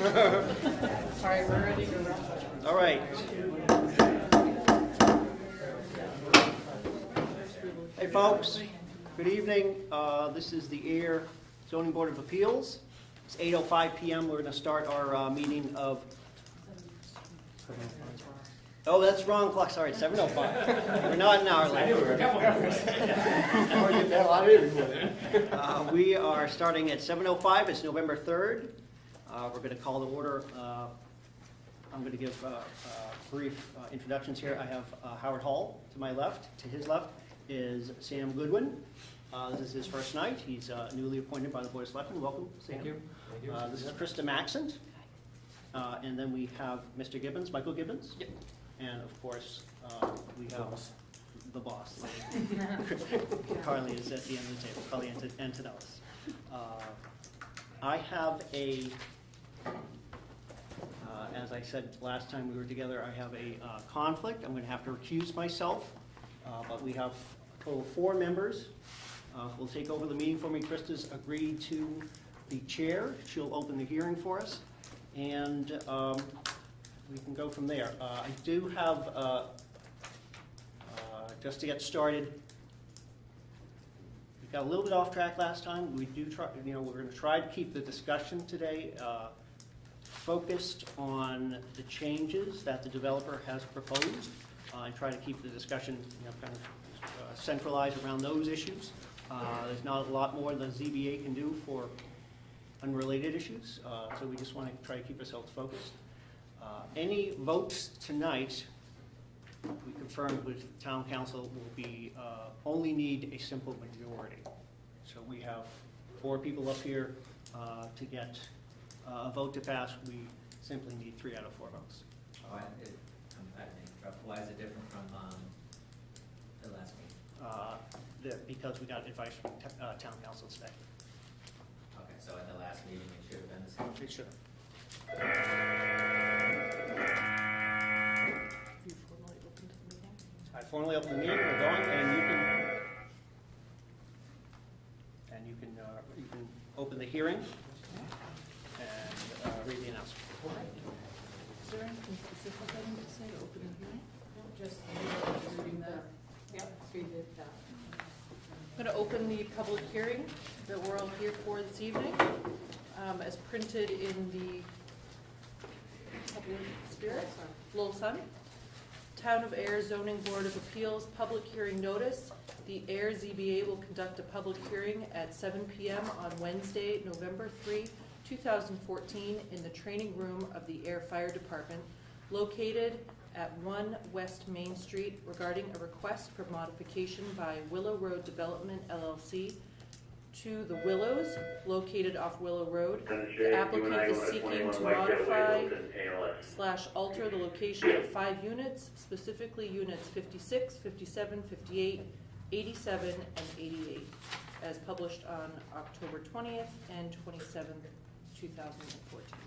Sorry, we're ready to wrap up. All right. Hey, folks. Good evening. This is the Ayer Zoning Board of Appeals. It's 8:05 p.m. We're going to start our meeting of... Oh, that's wrong clock. Sorry, it's 7:05. We're not an hour late. I knew we were a couple hours. We're getting that a lot earlier. We are starting at 7:05. It's November 3rd. We're going to call to order. I'm going to give brief introductions here. I have Howard Hall to my left. To his left is Sam Goodwin. This is his first night. He's newly appointed by the Board of Selectmen. Welcome, Sam. Thank you. Thank you. This is Krista Maxent. And then we have Mr. Gibbons, Michael Gibbons. Yep. And of course, we have the boss. Carly is at the end of the table, Carly Antonellis. I have a, as I said last time we were together, I have a conflict. I'm going to have to recuse myself, but we have a total of 4 members who will take over the meeting for me. Krista's agreed to the chair. She'll open the hearing for us, and we can go from there. I do have, just to get started, we got a little bit off track last time. We do try, we're going to try to keep the discussion today focused on the changes that the developer has proposed, and try to keep the discussion, kind of centralized around those issues. There's not a lot more the ZBA can do for unrelated issues, so we just want to try to keep ourselves focused. Any votes tonight, we confirmed with town council, will be only need a simple majority. So we have 4 people up here to get a vote to pass. We simply need 3 out of 4 votes. Oh, why is it different from the last meeting? Because we got advice from town council today. Okay, so at the last meeting it should have been the same? It should have. You formally opened the meeting? I formally open the meeting. We're going, and you can open the hearing and read the announcement. Is there anything specific I need to say to open the hearing? Just reading that. Yep, read it. I'm going to open the public hearing that we're all here for this evening, as printed in the Public Spirit, Lowell Sun. Town of Ayer Zoning Board of Appeals public hearing notice. The Ayer ZBA will conduct a public hearing at 7 p.m. on Wednesday, November 3, 2014, in the training room of the Ayer Fire Department, located at 1 West Main Street, regarding a request for modification by Willow Road Development LLC to the Willows, located off Willow Road. The applicant is seeking to modify / alter the location of 5 units, specifically units 56, 57, 58, 87, and 88, as published on October 20th and 27th, 2014.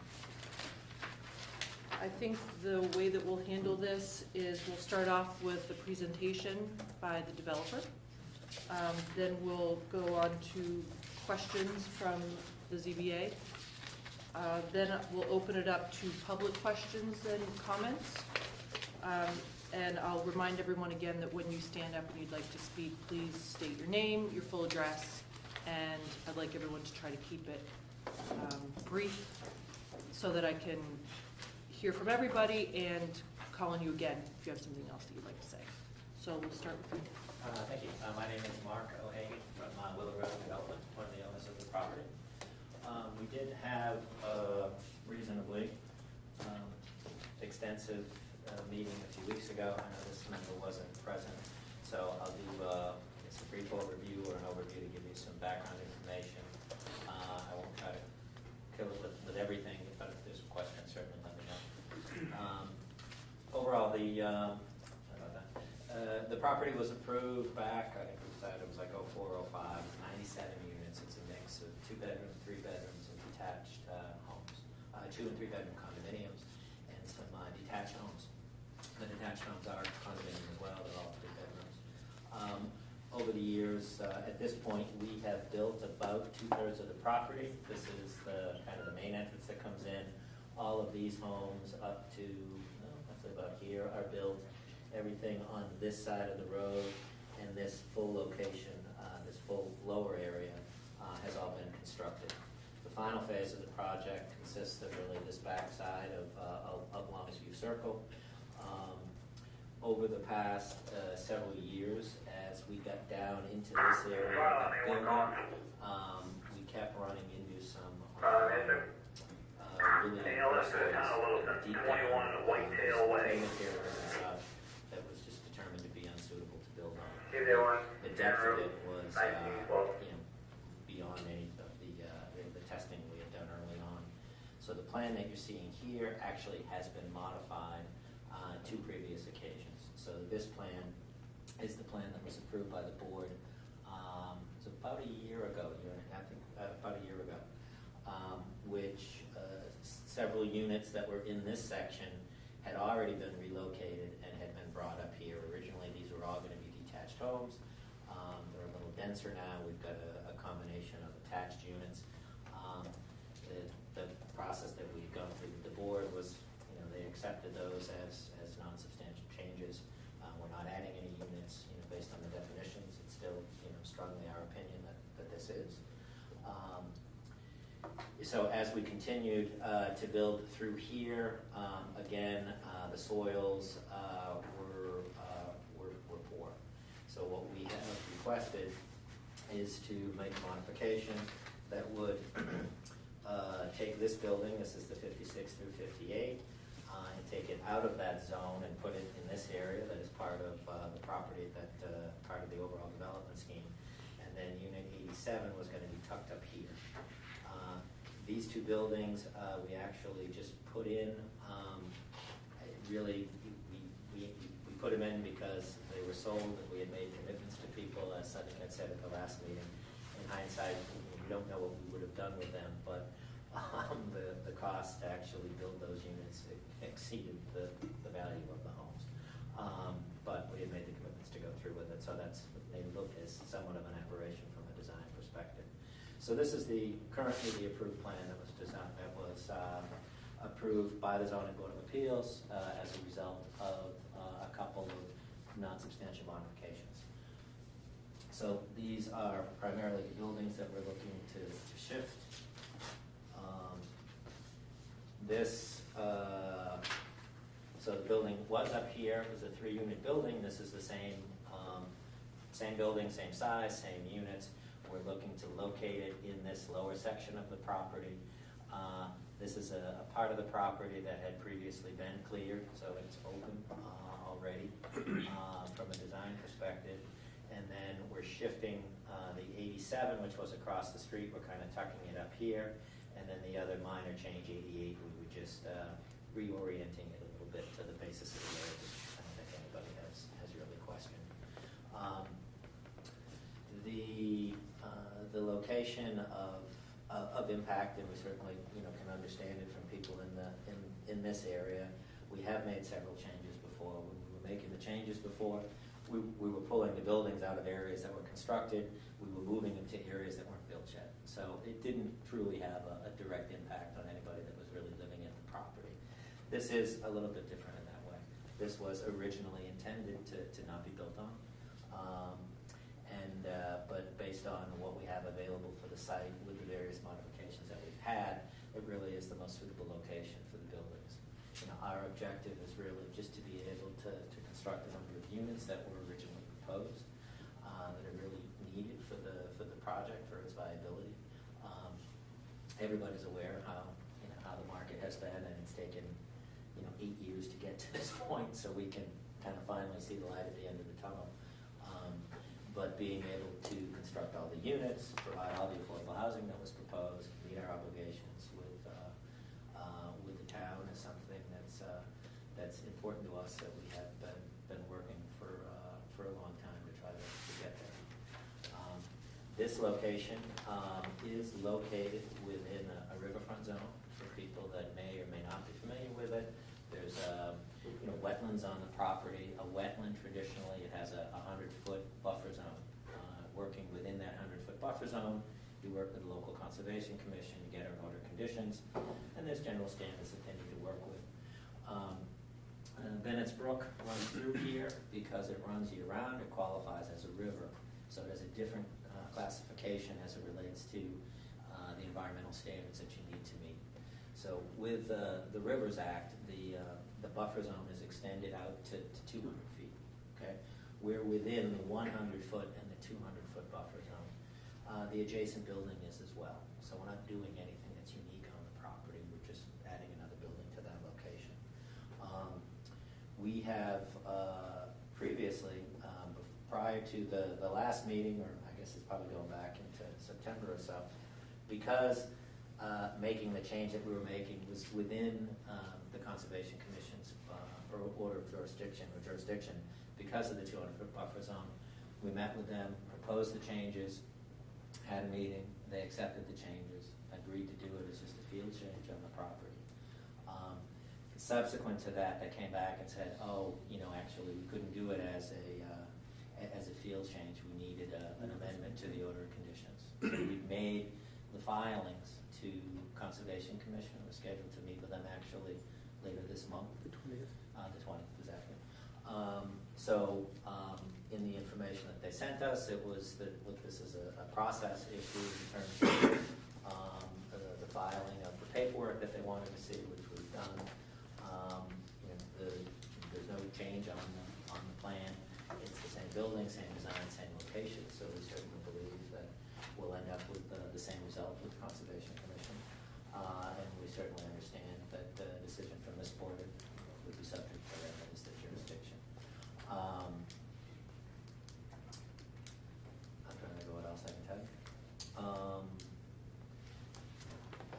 I think the way that we'll handle this is we'll start off with the presentation by the developer. Then we'll go on to questions from the ZBA. Then we'll open it up to public questions and comments. And I'll remind everyone again that when you stand up and you'd like to speak, please state your name, your full address, and I'd like everyone to try to keep it brief so that I can hear from everybody and call on you again if you have something else that you'd like to say. So we'll start with you. Thank you. My name is Mark O'Hagan from Willow Road Development, one of the owners of the property. We did have a reasonably extensive meeting a few weeks ago. I know this member wasn't present, so I'll do it's a brief overview or an overview to give you some background information. I won't try to kill it with everything, but if there's questions, certainly let me know. Overall, the property was approved back, I think we decided it was like 04, 05, 97 units. It's a mix of 2-bedroom, 3-bedrooms, and detached homes, 2- and 3-bedroom condominiums, and some detached homes. The detached homes are condominiums as well, they're all 3 bedrooms. Over the years, at this point, we have built about 2/3 of the property. This is the kind of the main entrance that comes in. All of these homes up to, roughly about here are built. Everything on this side of the road and this full location, this full lower area, has all been constructed. The final phase of the project consists of really this backside of Long's View Circle. Over the past several years, as we got down into this area of building, we kept running into some really deep down payment areas and such that was just determined to be unsuitable to build on. The depth of it was beyond any of the testing we had done early on. So the plan that you're seeing here actually has been modified two previous occasions. So this plan is the plan that was approved by the board. It's about a year ago, which several units that were in this section had already been relocated and had been brought up here. Originally, these were all going to be detached homes. They're a little denser now. We've got a combination of attached units. The process that we've gone through with the board was, they accepted those as non-substantial changes. We're not adding any units, based on the definitions. It's still, strongly our opinion that this is. So as we continued to build through here, again, the soils were poor. So what we have requested is to make a modification that would take this building, this is the 56 through 58, and take it out of that zone and put it in this area that is part of the property, that part of the overall development scheme. And then Unit 87 was going to be tucked up here. These two buildings, we actually just put in, really, we put them in because they were sold, and we had made commitments to people, as Sonny had said at the last meeting. In hindsight, we don't know what we would have done with them, but the cost to actually build those units exceeded the value of the homes. But we had made the commitments to go through with it, so that's made it look as somewhat of an aberration from a design perspective. So this is currently the approved plan that was approved by the Zoning Board of Appeals as a result of a couple of non-substantial modifications. So these are primarily the buildings that we're looking to shift. So the building was up here. It was a 3-unit building. This is the same building, same size, same units. We're looking to locate it in this lower section of the property. This is a part of the property that had previously been cleared, so it's open already from a design perspective. And then we're shifting the 87, which was across the street. We're kind of tucking it up here. And then the other minor change, 88, we were just reorienting it a little bit to the basis of the area, which I don't think anybody has really questioned. The location of impact, and we certainly can understand it from people in this area. We have made several changes before. When we were making the changes before, we were pulling the buildings out of areas that were constructed. We were moving them to areas that weren't built yet. So it didn't truly have a direct impact on anybody that was really living in the property. This is a little bit different in that way. This was originally intended to not be built on. But based on what we have available for the site with the various modifications that we've had, it really is the most suitable location for the buildings. Our objective is really just to be able to construct a number of units that were originally proposed, that are really needed for the project, for its viability. Everybody's aware how the market has been, and it's taken 8 years to get to this point, so we can kind of finally see the light at the end of the tunnel. But being able to construct all the units, provide all the affordable housing that was proposed, meet our obligations with the town is something that's important to us, that we have been working for a long time to try to get there. This location is located within a riverfront zone. For people that may or may not be familiar with it, there's wetlands on the property. A wetland, traditionally, it has a 100-foot buffer zone. Working within that 100-foot buffer zone, you work with the local conservation commission, you get our order conditions, and and there's general standards that they need to work with. Bennett's Brook runs through here because it runs year-round. It qualifies as a river, so it has a different classification as it relates to the environmental standards that you need to meet. So with the Rivers Act, the buffer zone is extended out to 200 feet. Okay, we're within the 100-foot and the 200-foot buffer zone. The adjacent building is as well. So we're not doing anything that's unique on the property. We're just adding another building to that location. We have previously, prior to the last meeting, or I guess it's probably going back into September or so, because making the change that we were making was within the Conservation Commission's order of jurisdiction, because of the 200-foot buffer zone. We met with them, proposed the changes, had a meeting, they accepted the changes, agreed to do it as just a field change on the property. Subsequent to that, they came back and said, oh, actually we couldn't do it as a field change. We needed an amendment to the order of conditions. So we made the filings to Conservation Commission. We're scheduled to meet with them actually later this month. The 20th. The 20th, exactly. In the information that they sent us, it was that this is a process issue in terms of the filing of the paperwork that they wanted to see, which we've done. There's no change on the plan. It's the same building, same design, same location, so we certainly believe that we'll end up with the same result with the Conservation Commission. And we certainly understand that the decision from this board would be subject to that as the jurisdiction. I'm trying to think of what else I can tell you.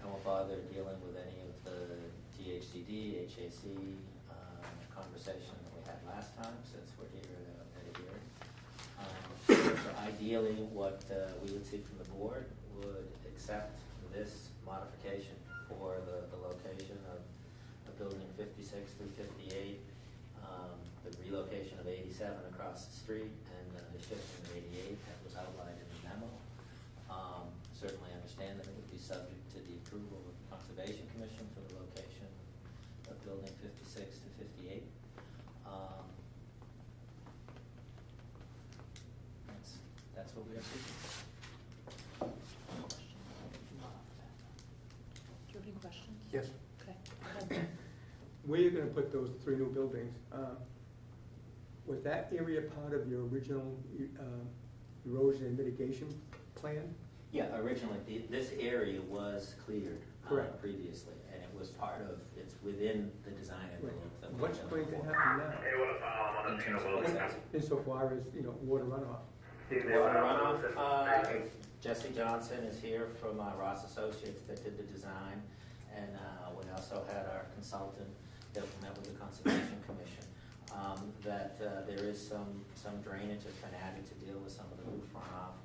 I won't bother dealing with any of the DHCD, HAC conversation that we had last time, since we're here at a hearing. So ideally, what we would see from the board would accept this modification for the location of building 56 through 58, the relocation of 87 across the street, and the shifting of 88 that was outlined in the memo. Certainly understand that it would be subject to the approval of the Conservation Commission for the location of building 56 to 58. That's what we are seeking. Do you have any questions? Yes. Okay. Go ahead. Where you're gonna put those 3 new buildings, was that area part of your original erosion and mitigation plan? Yeah, originally, this area was cleared Correct. previously, and it was it's within the design envelope. that we What's had going to before. happen In terms of what's that? now, insofar as, water runoff? Water runoff, Jesse Johnson is here from Ross Associates that did the design, and we also had our consultant that met with the Conservation Commission. That there is some drainage that's been added to deal with some of the roof runoff.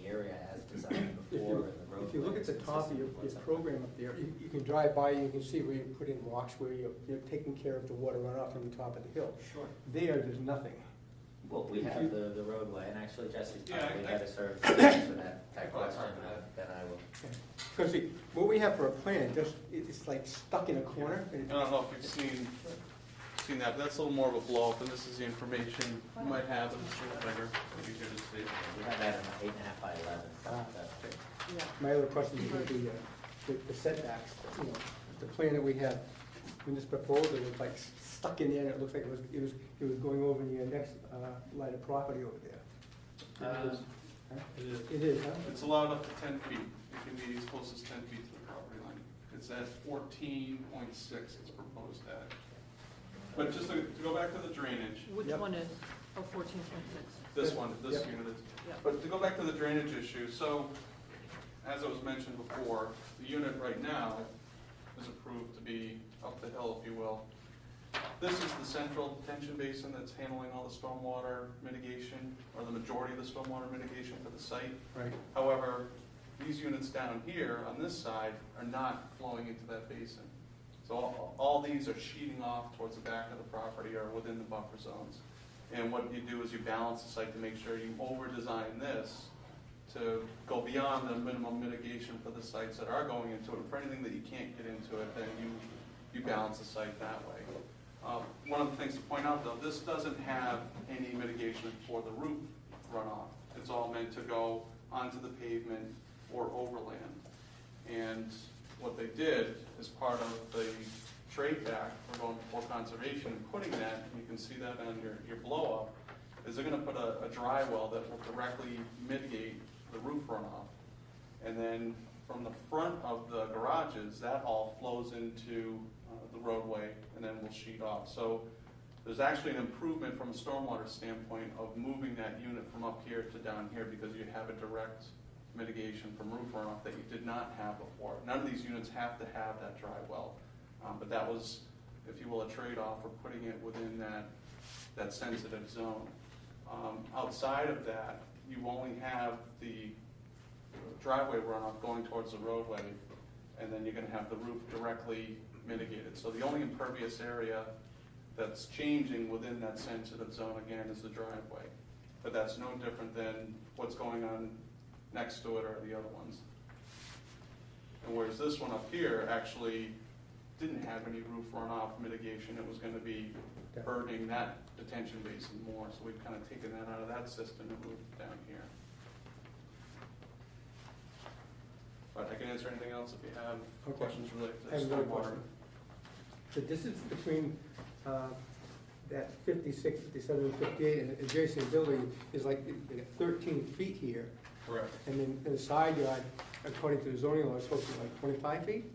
The area as designed before, and the roadway. If you look at the is top of your consistent with program up there, you can drive by, you can see where you put in rocks, where you're taking care of the water runoff from the top of the hill. Sure. There's nothing. Well, we If have you- the roadway, and actually Jesse's Yeah, probably I- better served to answer that Well, question sorry for than I will. Because what we have for a plan, it's like stuck in a corner. I don't know if you've seen that, but that's a little more of a blow up, and this is the information you might have, and it's a little bigger, it'll be here to see. We have that in 8.5 by 11. Yeah. My other question is going to be the setbacks, the plan that we have, when this proposal was like stuck in there, and it looks like it was going over your next line of property over there. Huh? It is, huh? It's allowed up to 10 feet, it can be as close as 10 feet to the property line. It's at 14.6, it's proposed at. But just to go back to the drainage, Which Yep. one is, 14.6? this one, this Yep. unit is. Yeah. But to go back to the drainage issue, so, as it was mentioned before, the unit right now is approved to be up the hill, if you will. This is the central detention basin that's handling all the stormwater mitigation, or the majority of the stormwater mitigation for the site. Right. However, these units down here on this side are not flowing into that basin. So all these are sheeting off towards the back of the property or within the buffer zones. And what you do is you balance the site to make sure you over-design this to go beyond the minimum mitigation for the sites that are going into it. And for anything that you can't get into it, then you balance the site that way. One of the things to point out, though, this doesn't have any mitigation for the roof runoff. It's all meant to go onto the pavement or overland. And what they did as part of the trade back for going before conservation and putting that, and you can see that on your blow up, is they're gonna put a dry well that will directly mitigate the roof runoff. And then from the front of the garages, that all flows into the roadway and then will sheet off. So there's actually an improvement from a stormwater standpoint of moving that unit from up here to down here because you have a direct mitigation from roof runoff that you did not have before. None of these units have to have that dry well, but that was, if you will, a trade-off for putting it within that sensitive zone. Outside of that, you only have the driveway runoff going towards the roadway, and then you're gonna have the roof directly mitigated. So the only impervious area that's changing within that sensitive zone, again, is the driveway. But that's no different than what's going on next to it or the other ones. And whereas this one up here actually didn't have any roof runoff mitigation, it was gonna be burdening that detention basin more, so we've kind of taken that out of that system and moved it down here. But I can answer anything else if you have Okay. questions related I to have another stormwater. question. The distance between that 56, 57, and 58 and the adjacent building is like 13 feet here, Correct. and then the side yard, according to the zoning law, is supposed to be like 25 feet?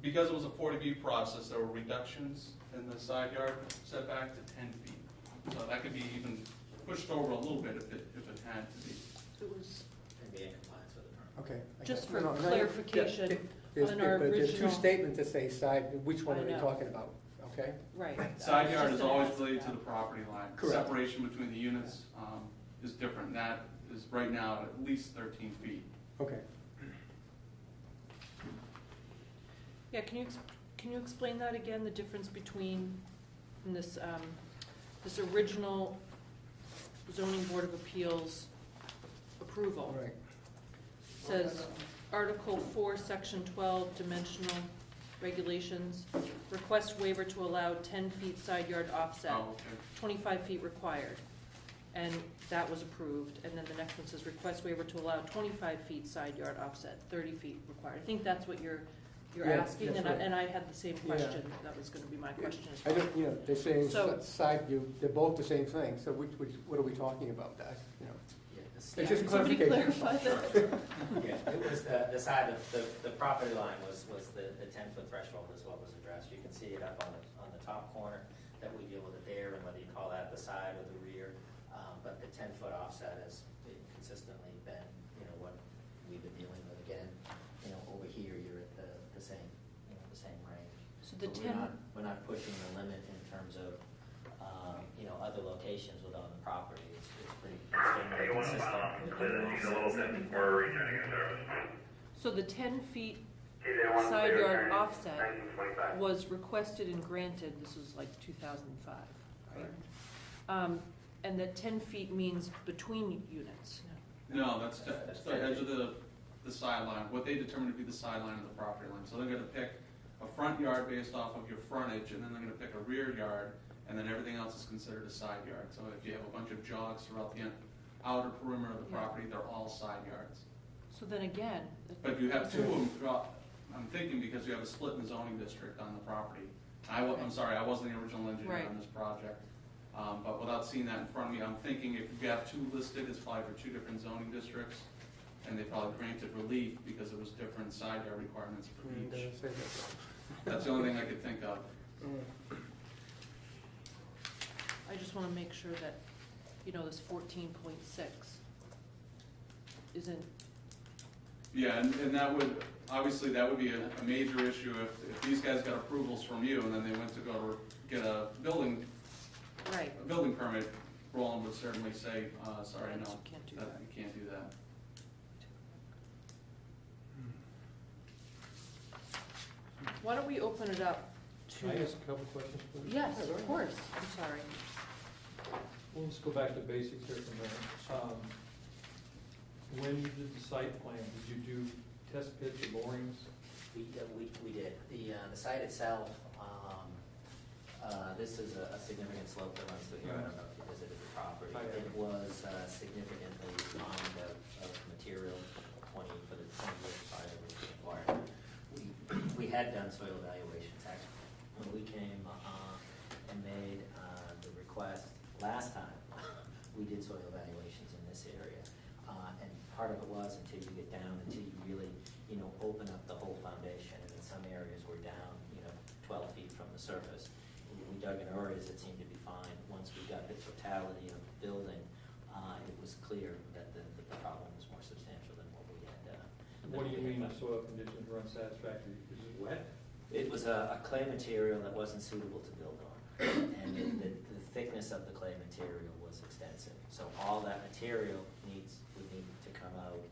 Because it was a 40B process, there were reductions in the side yard setback to 10 feet. So that could be even pushed over a little bit if it had to be. It was, And be in compliance with the permit. Okay. I Just got- for no, no, clarification, yeah, there's- on our but there's two original- statements that say side, which one I are they know. talking about? Okay? right. Side yard Just is gonna always ask related to that. the property line. Correct. Separation between the units is different. That is right now at least 13 feet. Okay. Yeah, can you explain that again, the difference between in this, this original zoning board of appeals approval? All right. Says Article 4, Section 12, dimensional regulations, request waiver to allow 10 feet side yard offset, Oh, okay. 25 feet required. And that was approved, and then the next one says request waiver to allow 25 feet side yard offset, 30 feet required. I think that's what you're Yeah, asking, that's and right. I had the same question, that was gonna be my question as I well. don't, you know, they're saying So- side view, they're both the same thing, so what are we talking about? That, you know? Yeah, this- It's just Somebody clarification. clarify that? Yeah, it was the side of, the property line was the 10-foot threshold is what was addressed. You can see it up on the top corner, that we deal with it there, and whether you call that the side or the rear. But the 10-foot offset has consistently been, what we've been dealing with. Again, over here, you're at the same, the same range. So the So 10, we're not pushing the limit in terms of, other locations within the property. It's pretty, it's generally consistent. with the so the 10 feet side yard offset was requested and granted, this was like 2005, right? And that 10 feet means between units. No, that's the edge of the sideline, what they determine to be the sideline of the property line. So they're gonna pick a front yard based off of your frontage, and then they're gonna pick a rear yard, and then everything else is considered a side yard. So if you have a bunch of jogs throughout the outer perimeter of the Yeah. property, they're all side yards. So then again. But you have two of them throughout, I'm thinking because you have a split in the zoning district on the property. I'm sorry, I wasn't the original engineer Right. on this project. But without seeing that in front of me, I'm thinking if you have two listed, it's probably for two different zoning districts. And they probably granted relief because there was different side yard requirements for each. Doesn't say that. That's the only thing I could think of. I just wanna make sure that, this 14.6 isn't, Yeah, and that would, obviously, that would be a major issue if these guys got approvals from you and then they went to go to get a building right, permit. Roland would certainly say, sorry, no, you can't do that. you can't do that. Why don't we open it up to? Can I ask a couple questions, please? Yes, of course, I'm sorry. Well, let's go back to basics here for a minute. when you did the site plan, did you do test pits or borings? We did. The site itself, this is a significant slope that runs through here. I don't know if you visited the property. I have. It was significantly mined of material for the 20 years prior to being acquired. We had done soil evaluations, actually. When we came and made the request last time, we did soil evaluations in this area. And part of it was until you get down, until you really, open up the whole foundation. And in some areas we're down, 12 feet from the surface. We dug in areas that seemed to be fine. Once we got the totality of the building, it was clear that the problem was more substantial than what we had. What do you mean the soil conditions were unsatisfactory? Is it wet? It was a clay material that wasn't suitable to build on. And the thickness of the clay material was extensive. So all that material would need to come out.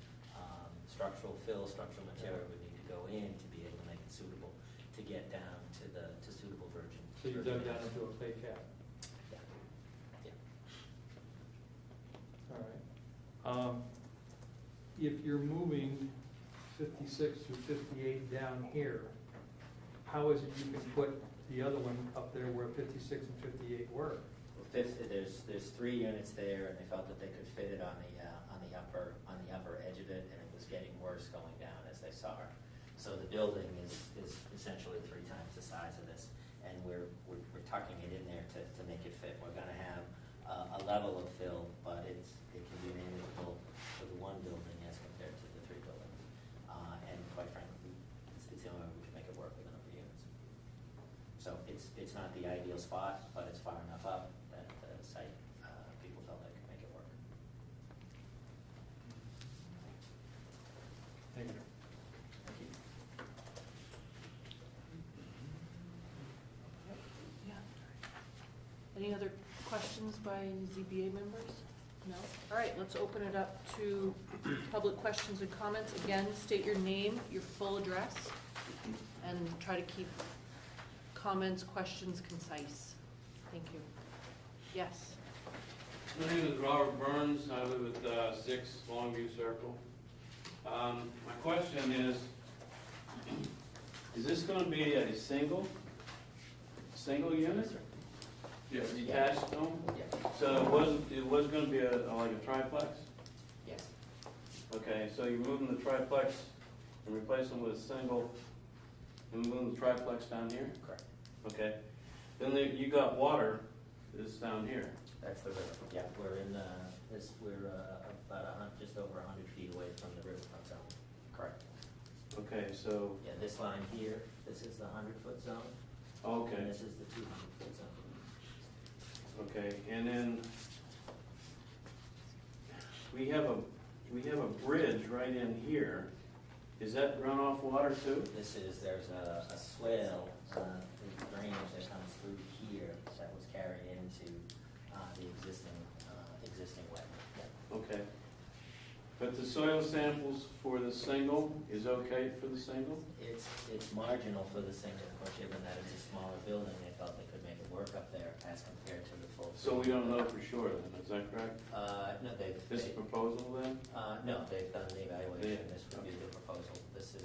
Structural material would need to go in to be able to make it suitable to get down to suitable virgin. So you dug down into a clay cap? Yeah. Yeah. All right. If you're moving 56 through 58 down here, how is it you can put the other one up there where 56 and 58 were? Well, there's 3 units there, and they felt that they could fit it on the upper edge of it, and it was getting worse going down as they saw it. So the building is essentially 3 times the size of this, and we're tucking it in there to make it fit. We're going to have a level of fill, but it can be manageable for the 1 building as compared to the 3 buildings. And quite frankly, it's the only way we can make it work with a number of units. So it's not the ideal spot, but it's far enough up that the site people felt they could make it work. Thank you. Thank you. Yeah. Any other questions by ZBA members? No? All right, let's open it up to public questions and comments. Again, state your name, your full address, and try to keep comments, questions concise. Thank you. Yes? My name is Robert Burns. I live at 6 Longview Circle. My question is this going to be a single unit? Yes. Detached home? Yeah. So it was going to be like a triplex? Yes. Okay, so you're moving the triplex and replacing with a single and moving the triplex down here? Correct. Okay. Then you got water that's down here. That's the river. Yeah, we're in we're about just over 100 feet away from the riverfront zone. Correct. Okay, so, Yeah, this line here, this is the 100-foot zone, okay. and this is the 200-foot zone. Okay, and then we have a bridge right in here. Is that runoff water too? There's a swale, drainage that comes through here that was carried into the existing wetland. Yeah. Okay. But the soil samples for the single is okay for the single? It's marginal for the single, of course, given that it's a smaller building, they felt they could make it work up there as compared to the full. So we don't know for sure then, is that correct? No, This proposal then? no, they've done the evaluation, this would be the proposal, this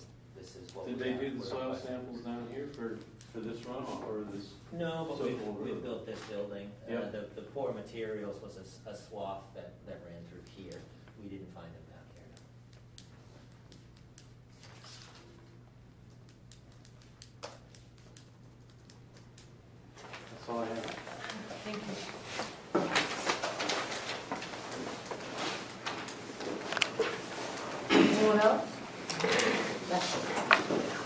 is what. Did we they have. do the We're soil requesting. samples down here for this runoff or this? No, but So- we've built this building. Yep. The poor materials was a swath that ran through here. We didn't find them down here. That's all I have. Thank you. Anyone else?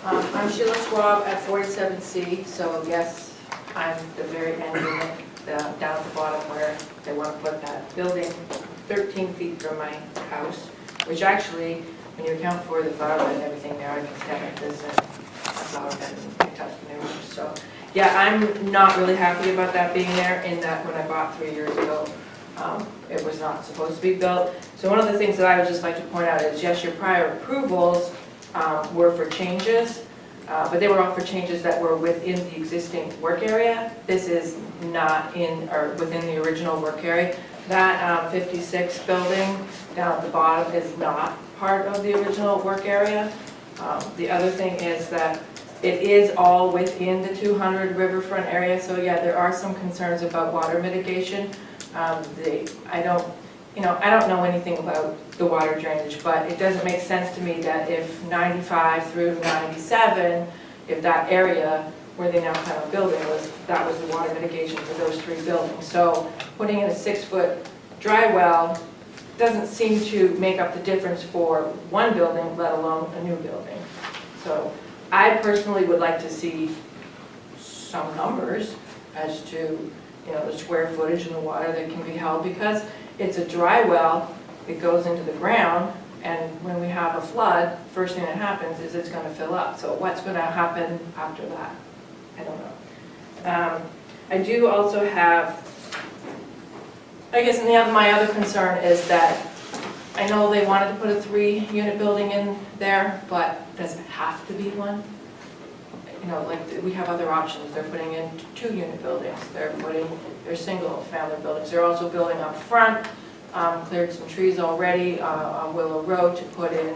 I'm Sheila Schwab at 47C, so yes, I'm the very end unit, down at the bottom where they want to put that building 13 feet from my house, which actually, when you account for the flower bed and everything there, I can stand like this and a flower bed and picked up manure. So, yeah, I'm not really happy about that being there, in that when I bought 3 years ago, it was not supposed to be built. So one of the things that I would just like to point out is, yes, your prior approvals were for changes, but they were all for changes that were within the existing work area. This is not in, or within the original work area. That 56 building down at the bottom is not part of the original work area. The other thing is that it is all within the 200 riverfront area, so yeah, there are some concerns about water mitigation. I don't know anything about the water drainage, but it doesn't make sense to me that if 95 through 97, if that area where they now plan on building that was the water mitigation for those 3 buildings. So putting in a 6-foot dry well doesn't seem to make up the difference for one building, let alone a new building. So I personally would like to see some numbers as to, the square footage and the water that can be held, because it's a dry well, it goes into the ground, and when we have a flood, first thing that happens is it's gonna fill up. So what's gonna happen after that? I don't know. I do also have, I guess, my other concern is that I know they wanted to put a 3-unit building in there, but does it have to be one? Like we have other options. They're putting in 2-unit buildings. They're single-family buildings. They're also building up front, cleared some trees already on Willow Road to put in.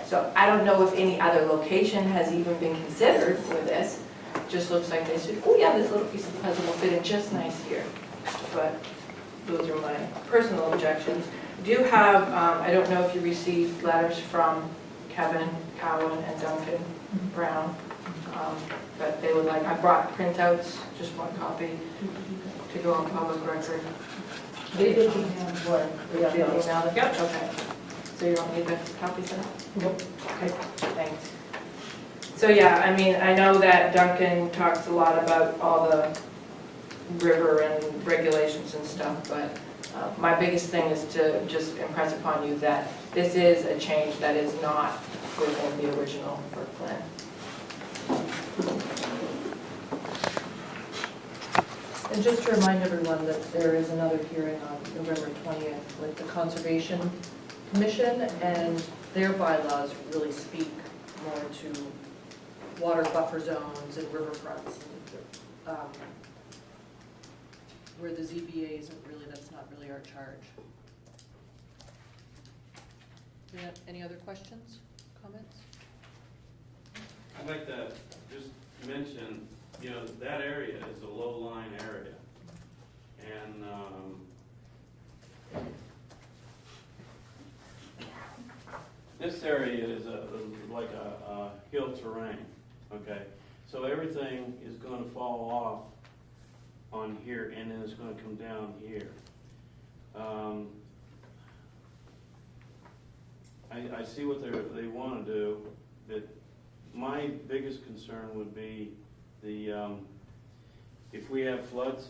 So I don't know if any other location has even been considered for this. It just looks like they said, oh yeah, this little piece of puzzle will fit in just nice here. But those are my personal objections. Do have, I don't know if you received letters from Kevin Cowan and Duncan Brown, but they would like, I brought printouts, just one copy to go on public record. They did email what? Did you email them? Yep. Okay. So you don't need the copies then? Nope. Okay, thanks. So yeah, I mean, I know that Duncan talks a lot about all the river and regulations and stuff, but my biggest thing is to just impress upon you that this is a change that is not within the original work plan. And just to remind everyone that there is another hearing on November 20th with the Conservation Commission, and their bylaws really speak more to water buffer zones and riverfronts. Where the ZBA isn't really, that's not really our charge. Any other questions, comments? I'd like to just mention, that area is a low-lying area. And this area is like a hill terrain, okay? So everything is going to fall off on here, and then it's going to come down here. I see what they want to do, but my biggest concern would be if we have floods,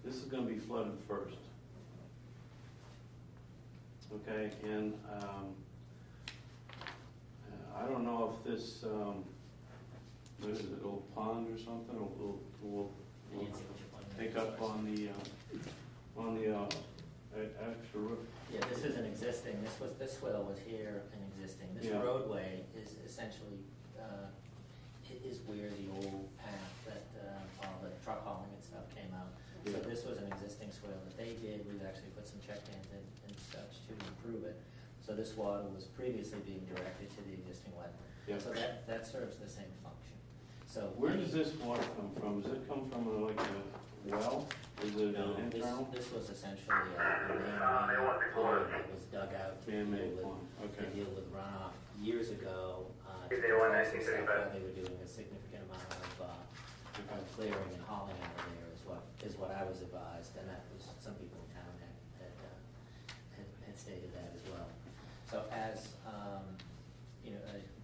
this is going to be flooded first. Okay, and I don't know if this, what is it, an old pond or something, will take up on the extra roof. Yeah, this is an existing, this swale was here and existing. This Yeah. roadway is essentially, it is where the old path that all the truck hauling and stuff came out. So Yeah. this was an existing swale that they did. We've actually put some check dams in and such to improve it. So this water was previously being directed to the existing wetland. Yeah. So that serves the same function. So Where does this water come from? Does it come from like a well? Is it No, an internal? this was essentially a man-made pond that was dug out to Man-made deal pond, with, okay. to deal with runoff years ago. To If they were control some 1935. stuff, They were doing a significant amount of clearing and hauling out of there is what I was advised, and that was, some people in town had stated that as well. So as,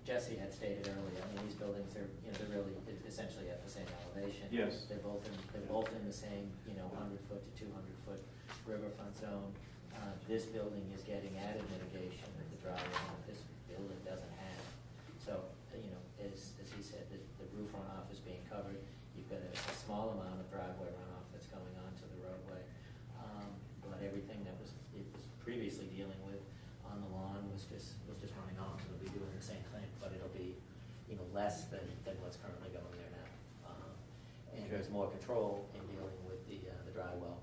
Jesse had stated earlier, I mean, these buildings are, they're really essentially at the same elevation. Yes. They're both in the same, 100-foot to 200-foot riverfront zone. This building is getting added mitigation that the dry runoff this building doesn't have. So, as he said, the roof runoff is being covered. You've got a small amount of driveway runoff that's going onto the roadway. But everything that it was previously dealing with on the lawn was just running off. It'll be doing the same thing, but it'll be, less than what's currently going there now. And there's more control in dealing with the dry well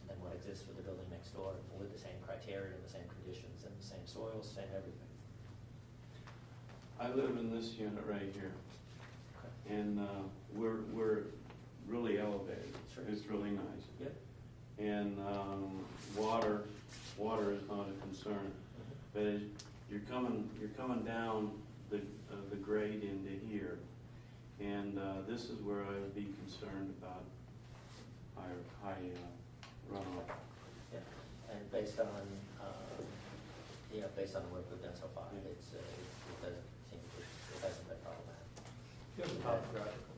than what exists with the building next door with the same criteria, the same conditions, and the same soils, same everything. I live in this unit right here, and we're really elevated. Sure. It's really nice. Yep. And water is not a concern. But as you're coming down the grade into here, and this is where I would be concerned about high runoff. Yeah, and based on, based on the work we've done so far, it doesn't seem, it hasn't been problematic. You have a topographical.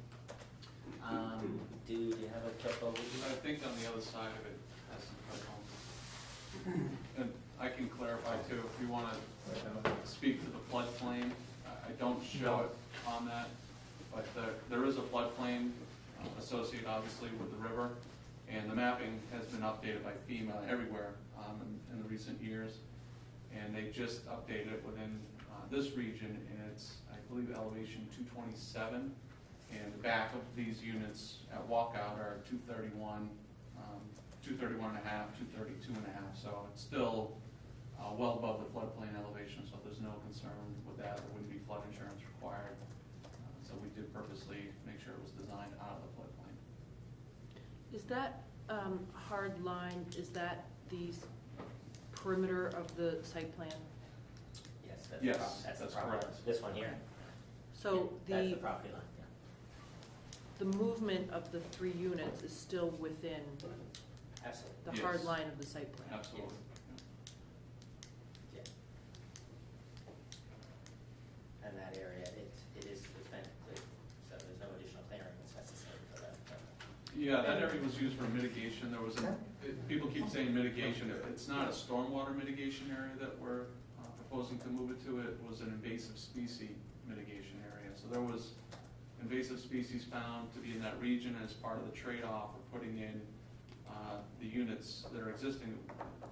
Do you have a topo with you? I think on the other side of it has some topo. And I can clarify too, if you want to speak to the floodplain, I don't show it on that, but there is a floodplain associated obviously with the river, and the mapping has been updated by FEMA everywhere in the recent years, and they just updated it within this region, and it's, I believe, elevation 227, and the back of these units at walkout are 231, 231 and a half, 232 and a half, so it's still well above the floodplain elevation, so there's no concern with that. There wouldn't be flood insurance required. So we did purposely make sure it was designed out of the floodplain. Is that hard line, is that the perimeter of the site plan? Yes, Yes, that's the that's property correct. line. This one here? So Yeah, that's the, the property line, yeah. the movement of the 3 units is still within Absolutely. the Yes. hard line of the site plan? Absolutely. Yeah. And that area, it's been cleared, so there's no additional clearing that's necessary for that. Yeah, that area was used for mitigation. There was, people keep saying mitigation. It's not a stormwater mitigation area that we're proposing to move it to. It was an invasive species mitigation area. So there was invasive species found to be in that region as part of the trade-off of putting in the units that are existing,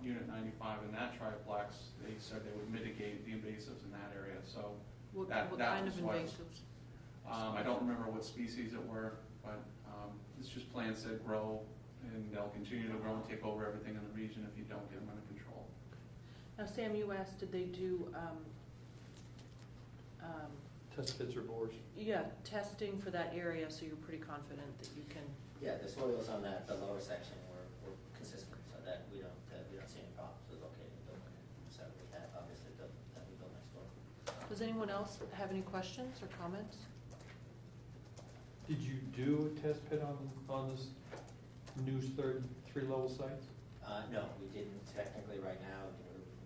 Unit 95 in that triplex. They said they would mitigate the invasives in that area. So What that kind of was why- invasives? I don't remember what species it were, but it's just plants that grow, and they'll continue to grow and take over everything in the region if you don't get them under control. Now, Sam, you asked, did they do, Test pits or bores. testing for that area, so you're pretty confident that you can? Yeah, the soils on that, the lower section were consistent, so that we don't see any problems with locating the building. So we have obviously built, that we built next door. Does anyone else have any questions or comments? Did you do a test pit on this new 3-level sites? No, we didn't technically right now.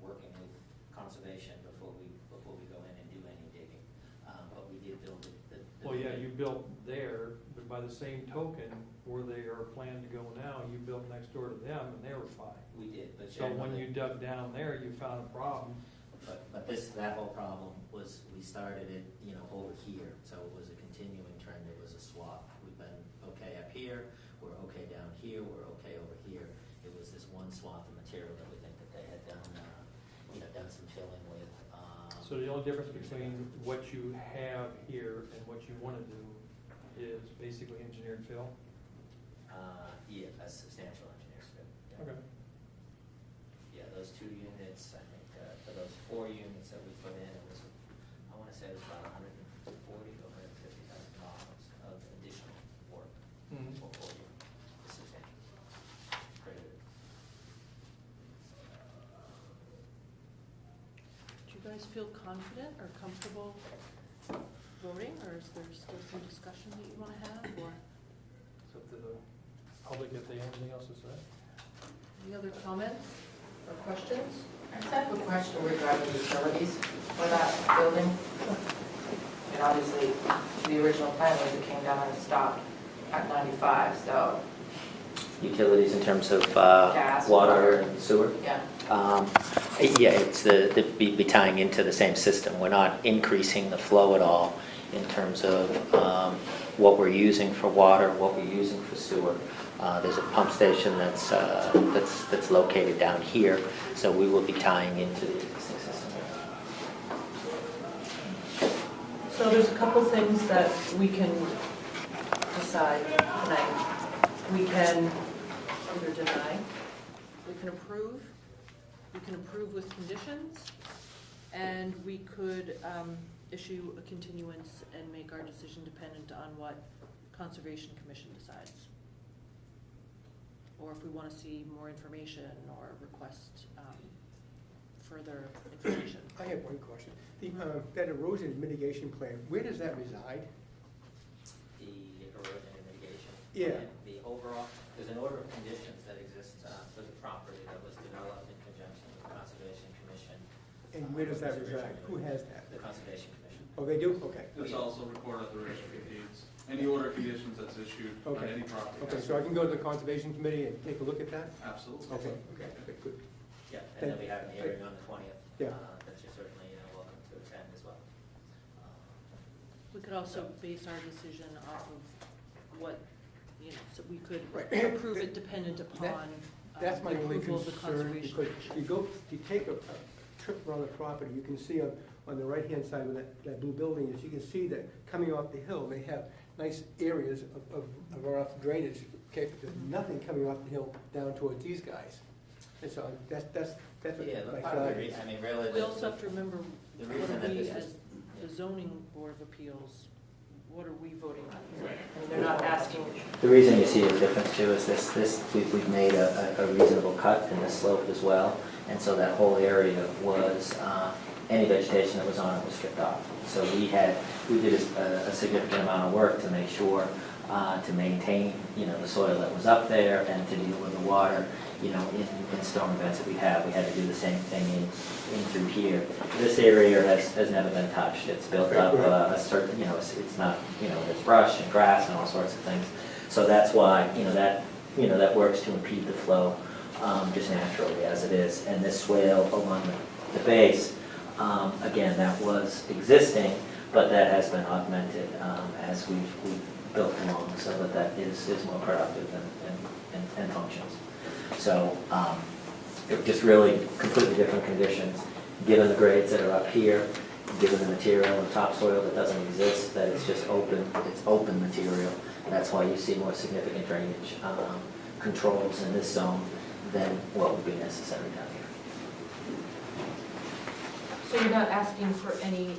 We're working with conservation before we go in and do any digging. But we did build it. Well, yeah, you built there, but by the same token, where they are planned to go now, you built next door to them and they were fine. We did, but So when generally- you dug down there, you found a problem. But that whole problem was, we started it, over here, so it was a continuing trend, it was a swap. We've been okay up here, we're okay down here, we're okay over here. It was this one swath of material that we think that they had done some filling with. So the only difference between what you have here and what you want to do is basically engineered fill? Yeah, a substantial engineer's fit. Yeah. Okay. Yeah, those 2 units, I think, for those 4 units that we put in, it was, I want to say it was about $140,000 to $150,000 of additional work Mhm. for 4 units. It's substantial. Pretty good. Do you guys feel confident or comfortable voting, or is there still some discussion that you want to have, or It's up to the public if they have anything else to say. any other comments or questions? I just have a question regarding utilities for that building. And obviously, the original plan was it came down and stopped at 95, so, Utilities in terms of Gas, water water. and sewer? yeah. Yeah, it's be tying into the same system. We're not increasing the flow at all in terms of what we're using for water, what we're using for sewer. There's a pump station that's located down here, so we will be tying into the existing system. So there's a couple things that we can decide tonight. We can either deny We can approve with conditions, and we could issue a continuance and make our decision dependent on what Conservation Commission decides. Or if we want to see more information or request further information. I have one question. That erosion mitigation plan, where does that reside? The erosion and mitigation. Yeah. plan, the overall, there's an order of conditions that exists for the property that was developed in conjunction with the Conservation Commission. And where does that reside? Who has that? The Conservation Commission. Oh, they do? Okay. It's also recorded at the registry of deeds. Any order of conditions that's issued on Okay. any property. Okay, so I can go to the Conservation Committee and take a look at that? Absolutely. Okay, okay, good. Yeah, and then we have a hearing on the 20th. Yeah. That you're certainly, welcome to attend as well. We could also base our decision off of what, so we could Right. approve it dependent upon That's my the only approval of the concern, Conservation because Commission. you take a trip around the property, you can see on the right-hand side where that blue building is, you can see that coming off the hill, they have nice areas of rough drainage, okay, but there's nothing coming off the hill down towards these guys. And so that's what Yeah, my part of the thought is. reason, I mean, really. We also have to remember, The what reason are that we, this as was. the zoning board of appeals, what are we voting on? I mean, they're not asking, The reason you see a difference too is we've made a reasonable cut in the slope as well. And so that whole area was, any vegetation that was on it was stripped off. So we did a significant amount of work to make sure, to maintain, the soil that was up there and to deal with the water, in storm events that we have. We had to do the same thing in through here. This area has never been touched. It's built up a certain, it's not, there's brush and grass and all sorts of things. So that's why, that works to impede the flow, just naturally as it is. And this swale along the base, again, that was existing, but that has been augmented as we've built along so that is more productive and functions. So just really completely different conditions, given the grades that are up here, given the material and topsoil that doesn't exist, that it's just open material. That's why you see more significant drainage controls in this zone than what would be necessary down here. So you're not asking for any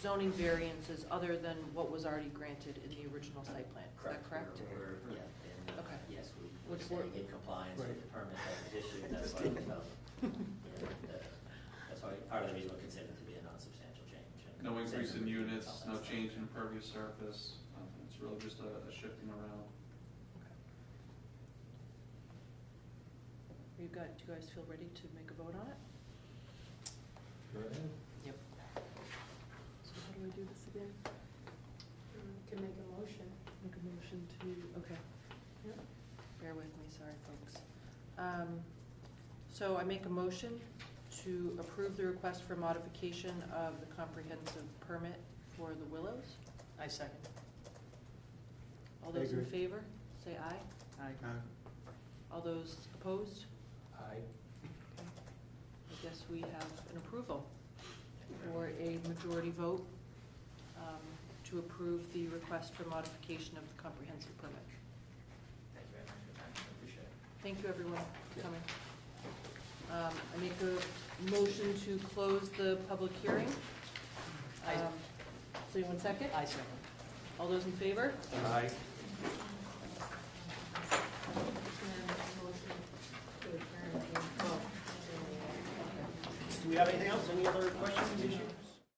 zoning variances other than what was already granted in the original site plan, is that correct? Okay. Yes, we're Which we're- staying in compliance with Right. the permit that was issued, that's why, that's why part of the reason we're considered to be a non-substantial change. and No increase in considered units, all no that change in impervious surface. It's really just a shifting around. Do you guys feel ready to make a vote on it? Yep. So how do I do this again? can make a motion. Make a motion to, okay. Yep. Bear with me, sorry, folks. So I make a motion to approve the request for modification of the comprehensive permit for the Willows. I second. All those in agree. favor, say aye. Aye. All those opposed? Aye. I guess we have an approval for a majority vote to approve the request for modification of the comprehensive permit. Thank you very much for your time, I appreciate it. Thank you, everyone, for coming. I make a motion to close the public hearing. Does anyone second? I second. All those in favor? Aye. Do we have anything else? Any other questions, issues?